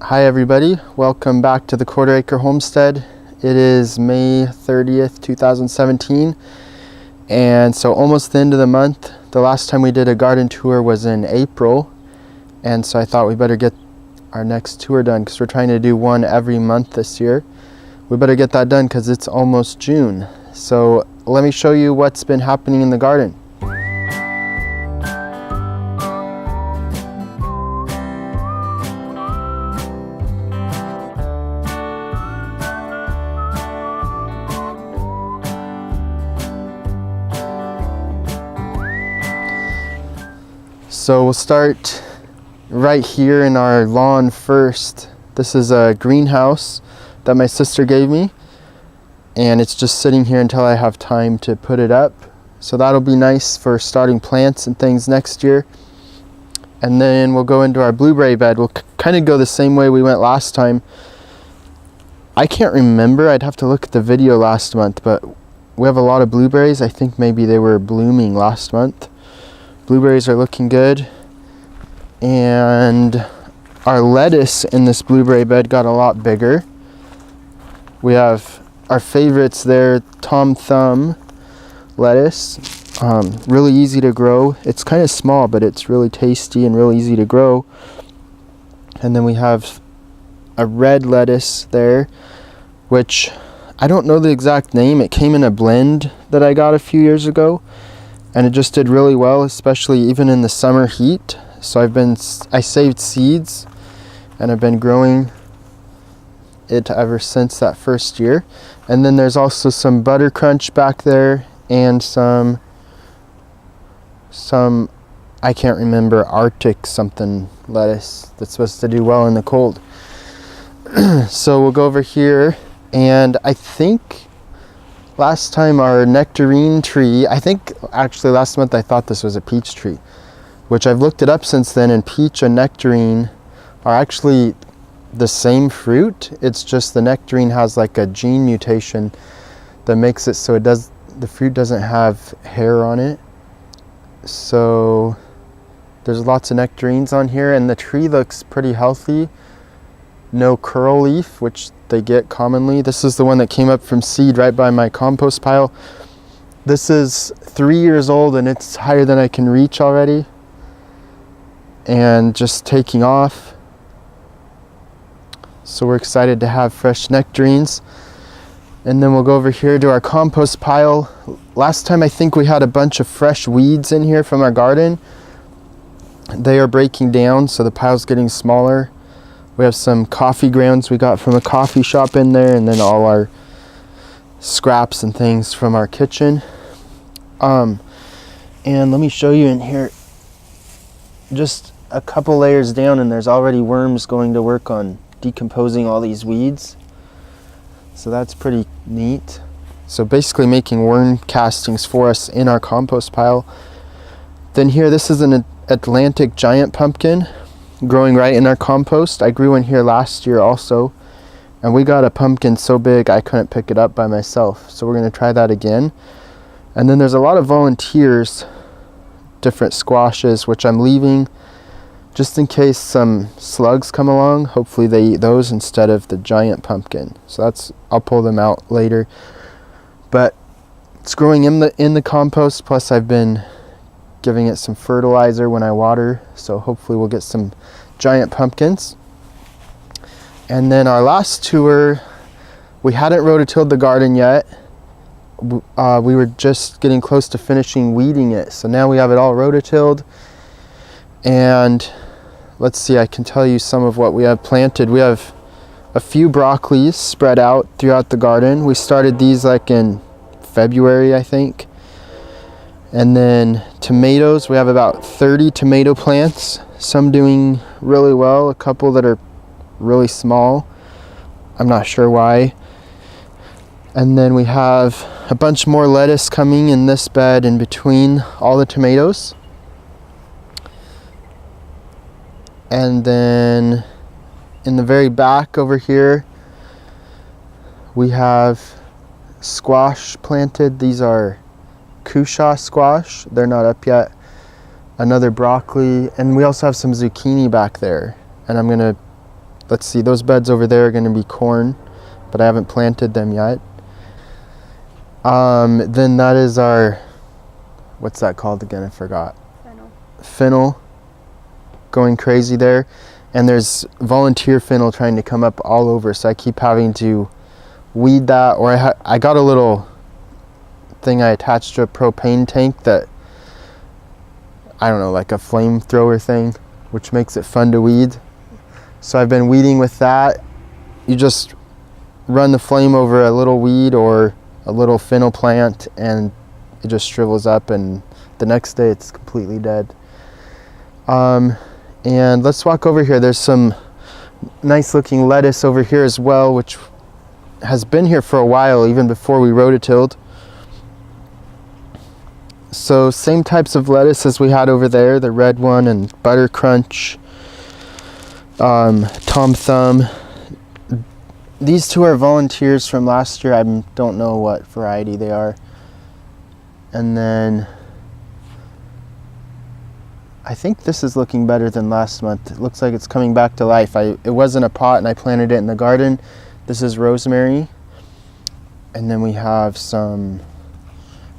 Hi everybody, welcome back to the Quarter Acre Homestead. It is May 30th, 2017, and so almost the end of the month. The last time we did a garden tour was in April, and so I thought we better get our next tour done because we're trying to do one every month this year. We better get that done because it's almost June. So let me show you what's been happening in the garden. So we'll start right here in our lawn first. This is a greenhouse that my sister gave me, and it's just sitting here until I have time to put it up. So that'll be nice for starting plants and things next year. And then we'll go into our blueberry bed. We'll kind of go the same way we went last time. I can't remember, I'd have to look at the video last month, but we have a lot of blueberries. I think maybe they were blooming last month. Blueberries are looking good, and our lettuce in this blueberry bed got a lot bigger. We have our favorites there, Tom Thumb lettuce, really easy to grow. It's kind of small, but it's really tasty and really easy to grow. And then we have a red lettuce there, which I don't know the exact name. It came in a blend that I got a few years ago, and it just did really well, especially even in the summer heat. So I saved seeds, and I've been growing it ever since that first year. And then there's also some butter crunch back there, and some I can't remember, Arctic something lettuce that's supposed to do well in the cold. So we'll go over here, and I think last time our Nectarine tree, I think actually last month I thought this was a peach tree, which I've looked it up since then, and peach and nectarine are actually the same fruit. It's just the nectarine has like a gene mutation that makes it so the fruit doesn't have hair on it. So there's lots of nectarines on here, and the tree looks pretty healthy. No curl leaf, which they get commonly. This is the one that came up from seed right by my compost pile. This is 3 years old, and it's higher than I can reach already, and just taking off. So we're excited to have fresh nectarines. And then we'll go over here to our compost pile. Last time I think we had a bunch of fresh weeds in here from our garden. They are breaking down, so the pile's getting smaller. We have some coffee grounds we got from a coffee shop in there, and then all our scraps and things from our kitchen. And let me show you in here, just a couple layers down, and there's already worms going to work on decomposing all these weeds. So that's pretty neat. So basically making worm castings for us in our compost pile. Then here, this is an Atlantic giant pumpkin growing right in our compost. I grew in here last year also, and we got a pumpkin so big I couldn't pick it up by myself. So we're going to try that again. And then there's a lot of volunteers, different squashes, which I'm leaving just in case some slugs come along. Hopefully they eat those instead of the giant pumpkin. So I'll pull them out later. But it's growing in the compost, plus I've been giving it some fertilizer when I water, so hopefully we'll get some giant pumpkins. And then our last tour, we hadn't rototilled the garden yet. We were just getting close to finishing weeding it, so now we have it all rototilled. And let's see, I can tell you some of what we have planted. We have a few broccolis spread out throughout the garden. We started these like in February, I think. And then tomatoes, we have about 30 tomato plants, some doing really well, a couple that are really small. I'm not sure why. And then we have a bunch more lettuce coming in this bed in between all the tomatoes. And then in the very back over here, we have squash planted. These are cushaw squash. They're not up yet. Another broccoli, and we also have some zucchini back there. And I'm gonna let's see, those beds over there are going to be corn, but I haven't planted them yet. Then that is our, what's that called again? I forgot. Fennel going crazy there, and there's volunteer fennel trying to come up all over, so I keep having to weed that, or I got a little thing I attached to a propane tank that, I don't know, like a flamethrower thing, which makes it fun to weed. So I've been weeding with that. You just run the flame over a little weed or a little fennel plant and it just shrivels up, and the next day it's completely dead. And let's walk over here. There's some nice looking lettuce over here as well, which has been here for a while, even before we rototilled. So same types of lettuce as we had over there, the red one and Butter Crunch, Tom Thumb. These two are volunteers from last year. I don't know what variety they are. And then I think this is looking better than last month. It looks like it's coming back to life. It was in a pot and I planted it in the garden. This is rosemary. And then we have some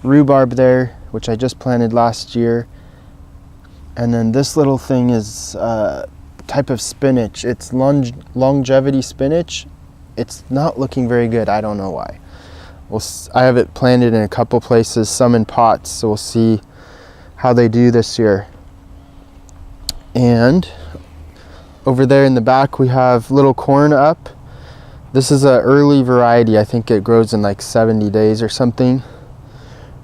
rhubarb there, which I just planted last year. And then this little thing is a type of spinach. It's longevity spinach. It's not looking very good. I don't know why. I have it planted in a couple places, some in pots, so we'll see how they do this year. And over there in the back we have little corn up. This is an early variety. I think it grows in like 70 days or something.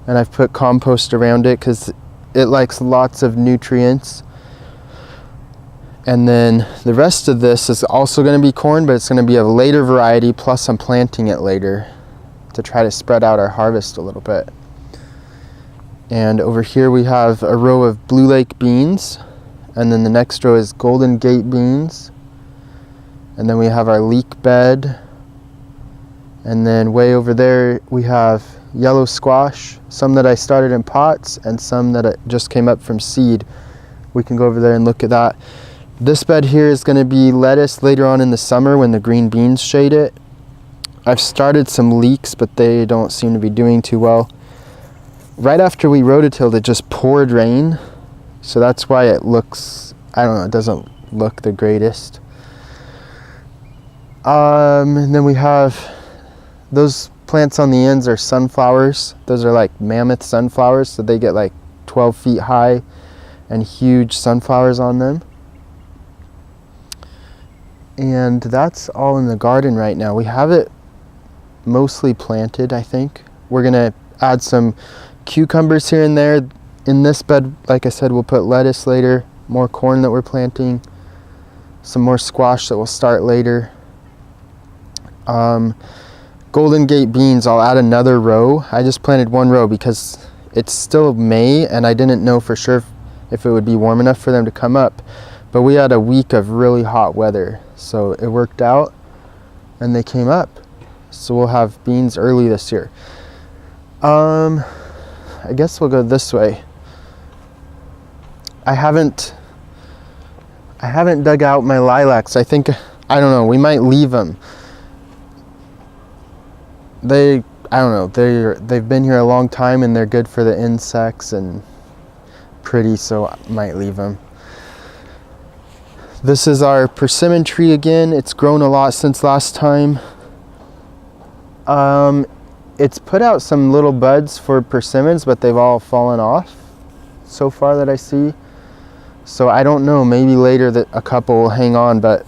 And I've put compost around it because it likes lots of nutrients. And then the rest of this is also going to be corn, but it's going to be a later variety, plus I'm planting it later to try to spread out our harvest a little bit. And over here we have a row of Blue Lake beans. And then the next row is Golden Gate beans. And then we have our leek bed. And then way over there we have yellow squash, some that I started in pots and some that just came up from seed. We can go over there and look at that. This bed here is going to be lettuce later on in the summer when the green beans shade it. I've started some leeks, but they don't seem to be doing too well. Right after we rototilled, it just poured rain. So that's why it looks, I don't know, it doesn't look the greatest. And then we have those plants on the ends are sunflowers. Those are like mammoth sunflowers, so they get like 12 feet high and huge sunflowers on them. And that's all in the garden right now. We have it mostly planted, I think. We're gonna add some cucumbers here and there. In this bed, like I said, we'll put lettuce later, more corn that we're planting, some more squash that we'll start later. Golden Gate beans, I'll add another row. I just planted one row because it's still May and I didn't know for sure if it would be warm enough for them to come up. But we had a week of really hot weather, so it worked out and they came up. So we'll have beans early this year. I guess we'll go this way. I haven't dug out my lilacs. I don't know, we might leave them. I don't know, they've been here a long time and they're good for the insects and pretty, so I might leave them. This is our persimmon tree again. It's grown a lot since last time. It's put out some little buds for persimmons, but they've all fallen off so far that I see. So I don't know, maybe later that a couple will hang on, but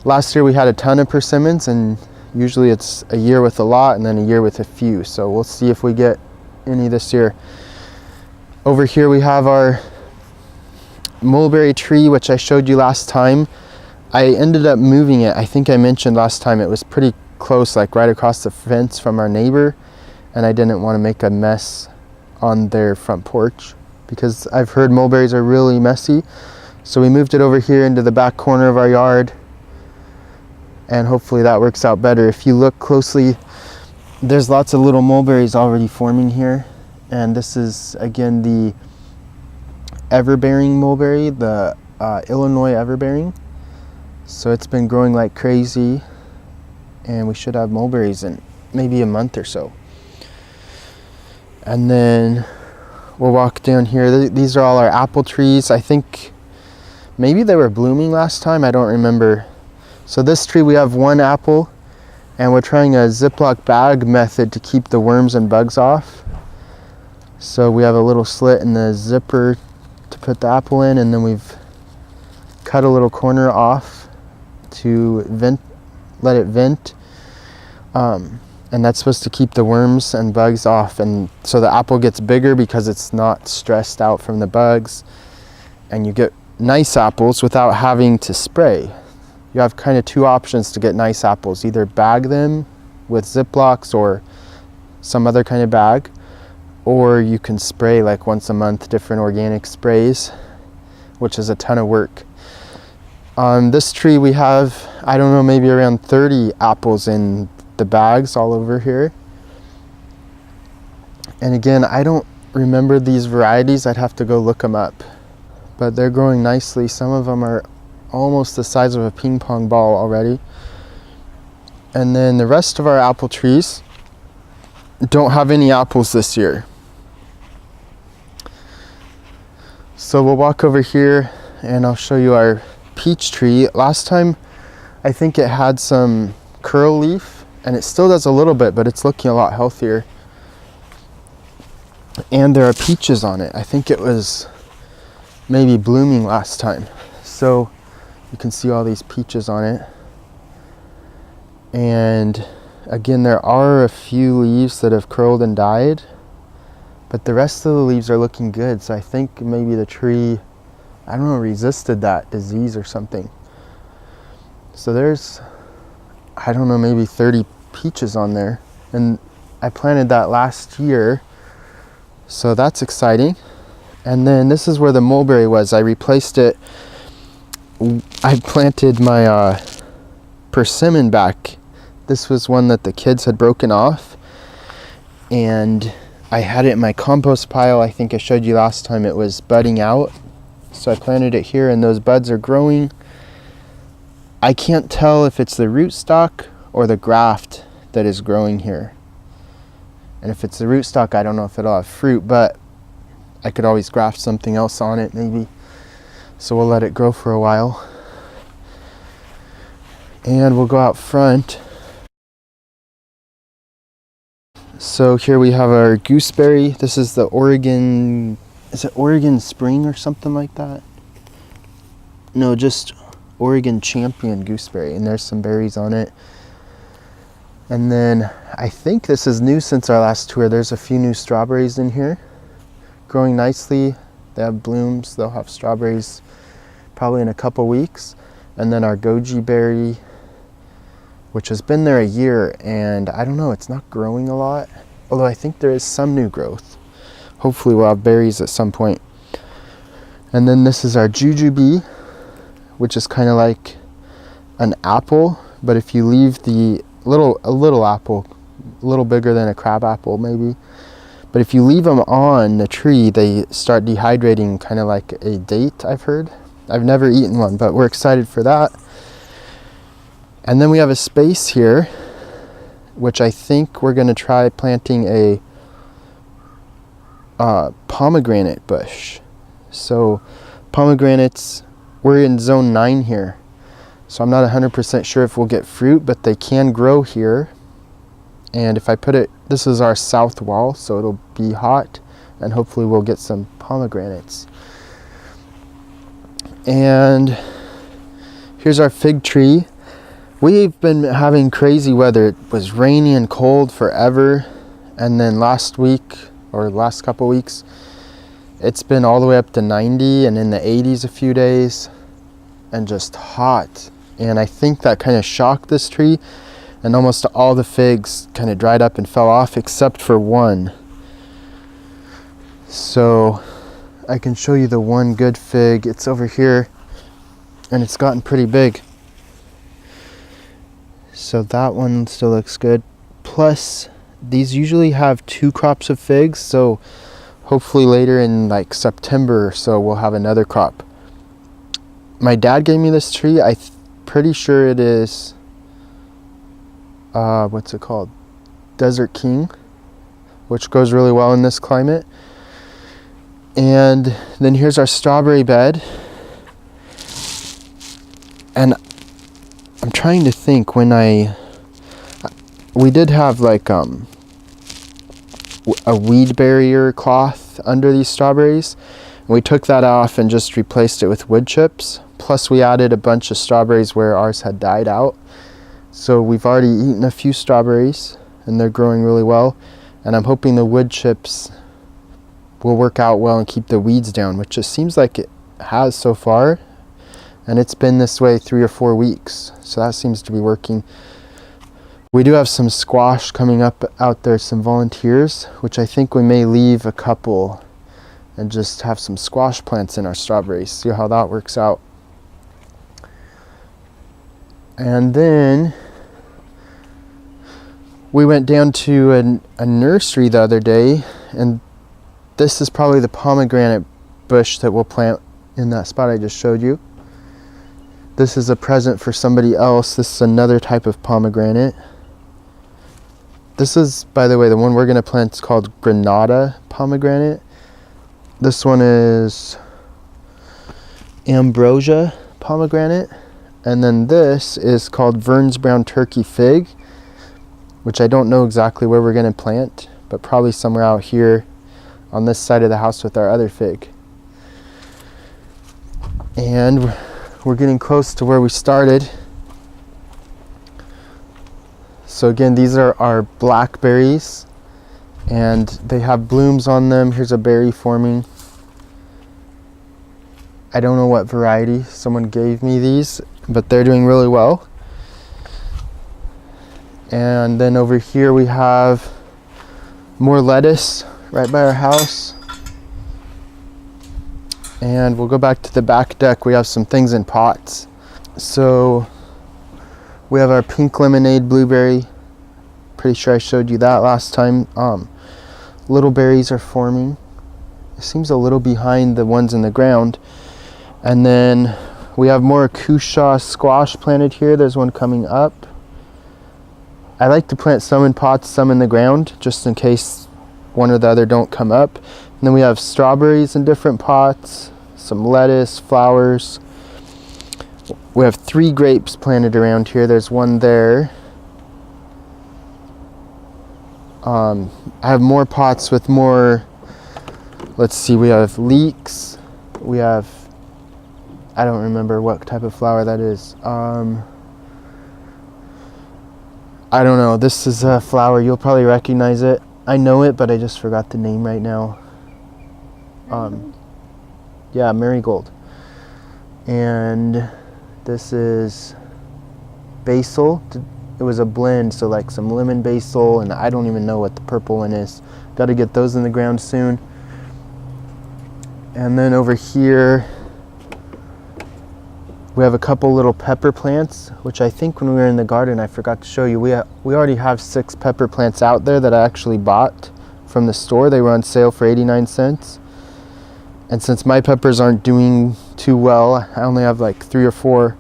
last year we had a ton of persimmons and usually it's a year with a lot and then a year with a few. So we'll see if we get any this year. Over here we have our mulberry tree, which I showed you last time. I ended up moving it. I think I mentioned last time it was pretty close, like right across the fence from our neighbor, and I didn't want to make a mess on their front porch because I've heard mulberries are really messy. So we moved it over here into the back corner of our yard, and hopefully that works out better. If you look closely, there's lots of little mulberries already forming here, and this is again the everbearing mulberry, the Illinois everbearing. So it's been growing like crazy, and we should have mulberries in maybe a month or so. And then we'll walk down here. These are all our apple trees. I think maybe they were blooming last time, I don't remember. So this tree, we have one apple, and we're trying a Ziploc bag method to keep the worms and bugs off. So we have a little slit in the zipper to put the apple in, and then we've cut a little corner off to let it vent. And that's supposed to keep the worms and bugs off, and so the apple gets bigger because it's not stressed out from the bugs, and you get nice apples without having to spray. You have kind of two options to get nice apples: either bag them with Ziplocs or some other kind of bag, or you can spray like once a month different organic sprays, which is a ton of work. On this tree we have, I don't know, maybe around 30 apples in the bags all over here. And again, I don't remember these varieties. I'd have to go look them up, but they're growing nicely. Some of them are almost the size of a ping pong ball already. And then the rest of our apple trees don't have any apples this year. So we'll walk over here and I'll show you our peach tree. Last time I think it had some curl leaf, and it still does a little bit, but it's looking a lot healthier. And there are peaches on it. I think it was maybe blooming last time. So you can see all these peaches on it. And again, there are a few leaves that have curled and died, but the rest of the leaves are looking good. So I think maybe the tree, I don't know, resisted that disease or something. So there's, I don't know, maybe 30 peaches on there, and I planted that last year, so that's exciting. And then this is where the mulberry was. I replaced it. I planted my persimmon back. This was one that the kids had broken off, and I had it in my compost pile. I think I showed you last time it was budding out, so I planted it here, and those buds are growing. I can't tell if it's the rootstock or the graft that is growing here. And if it's the rootstock, I don't know if it'll have fruit, but I could always graft something else on it maybe. So we'll let it grow for a while. And we'll go out front. So here we have our gooseberry. This is the Oregon, is it Oregon Spring or something like that? No, just Oregon Champion gooseberry, and there's some berries on it. And then I think this is new since our last tour. There's a few new strawberries in here, growing nicely. They have blooms. They'll have strawberries probably in a couple weeks. And then our goji berry, which has been there a year, and I don't know, it's not growing a lot, although I think there is some new growth. Hopefully we'll have berries at some point. And then this is our jujube, which is kind of like an apple, but if you leave the a little apple, a little bigger than a crab apple maybe, but if you leave them on the tree, they start dehydrating, kind of like a date, I've heard. I've never eaten one, but we're excited for that. And then we have a space here, which I think we're going to try planting a pomegranate bush. So pomegranates, we're in zone 9 here, so I'm not 100% sure if we'll get fruit, but they can grow here. And if I put it, this is our south wall, so it'll be hot, and hopefully we'll get some pomegranates. And here's our fig tree. We've been having crazy weather. It was rainy and cold forever, and then last week, or last couple weeks, it's been all the way up to 90 and in the 80s a few days, and just hot. And I think that kind of shocked this tree, and almost all the figs kind of dried up and fell off except for one. So I can show you the one good fig. It's over here, and it's gotten pretty big. So that one still looks good. Plus, these usually have 2 crops of figs, so hopefully later in like September or so we'll have another crop. My dad gave me this tree. I'm pretty sure it is, what's it called? Desert King, which goes really well in this climate. And then here's our strawberry bed. And I'm trying to think when we did have like a weed barrier cloth under these strawberries. And we took that off and just replaced it with wood chips. Plus we added a bunch of strawberries where ours had died out. So we've already eaten a few strawberries and they're growing really well. And I'm hoping the wood chips will work out well and keep the weeds down, which it seems like it has so far. And it's been this way 3 or 4 weeks. So that seems to be working. We do have some squash coming up out there, some volunteers, which I think we may leave a couple and just have some squash plants in our strawberries. See how that works out. And then we went down to a nursery the other day, and this is probably the pomegranate bush that we'll plant in that spot I just showed you. This is a present for somebody else. This is another type of pomegranate. This is, by the way, the one we're going to plant is called Grenada Pomegranate. This one is Ambrosia Pomegranate. And then this is called Vern's Brown Turkey Fig, which I don't know exactly where we're going to plant, but probably somewhere out here on this side of the house with our other fig. And we're getting close to where we started. So again, these are our blackberries, and they have blooms on them. Here's a berry forming. I don't know what variety. Someone gave me these, but they're doing really well. And then over here we have more lettuce right by our house. And we'll go back to the back deck. We have some things in pots. So we have our pink lemonade blueberry. Pretty sure I showed you that last time. Little berries are forming. It seems a little behind the ones in the ground. And then we have more Cushaw squash planted here. There's one coming up. I like to plant some in pots, some in the ground, just in case one or the other don't come up. And then we have strawberries in different pots, some lettuce, flowers. We have 3 grapes planted around here. There's one there. I have more pots with more, let's see, we have leeks. We have, I don't remember what type of flower that is. I don't know. This is a flower. You'll probably recognize it. I know it, but I just forgot the name right now. Yeah, marigold. And this is basil. It was a blend, so like some lemon basil, and I don't even know what the purple one is. Got to get those in the ground soon. And then over here we have a couple little pepper plants, which I think when we were in the garden I forgot to show you. We already have 6 pepper plants out there that I actually bought from the store. They were on sale for 89 cents. And since my peppers aren't doing too well, I only have like 3 or 4,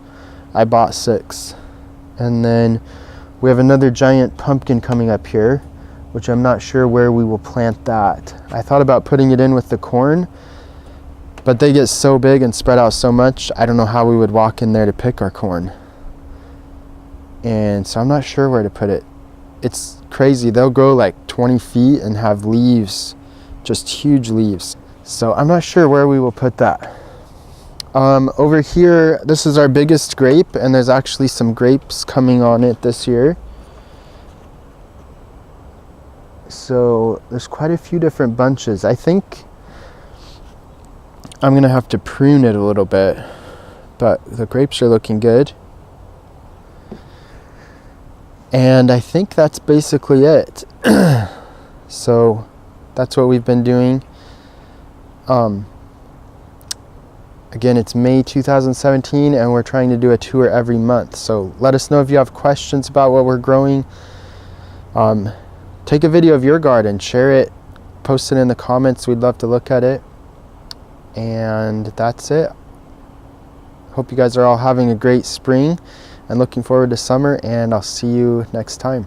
I bought 6. And then we have another giant pumpkin coming up here, which I'm not sure where we will plant that. I thought about putting it in with the corn, but they get so big and spread out so much, I don't know how we would walk in there to pick our corn. And so I'm not sure where to put it. It's crazy. They'll grow like 20 feet and have leaves, just huge leaves. So I'm not sure where we will put that. Over here, this is our biggest grape, and there's actually some grapes coming on it this year. So there's quite a few different bunches. I think I'm gonna have to prune it a little bit, but the grapes are looking good. And I think that's basically it. So that's what we've been doing. Again, it's May 2017, and we're trying to do a tour every month. So let us know if you have questions about what we're growing. Take a video of your garden, share it, post it in the comments. We'd love to look at it. And that's it. Hope you guys are all having a great spring and looking forward to summer, and I'll see you next time.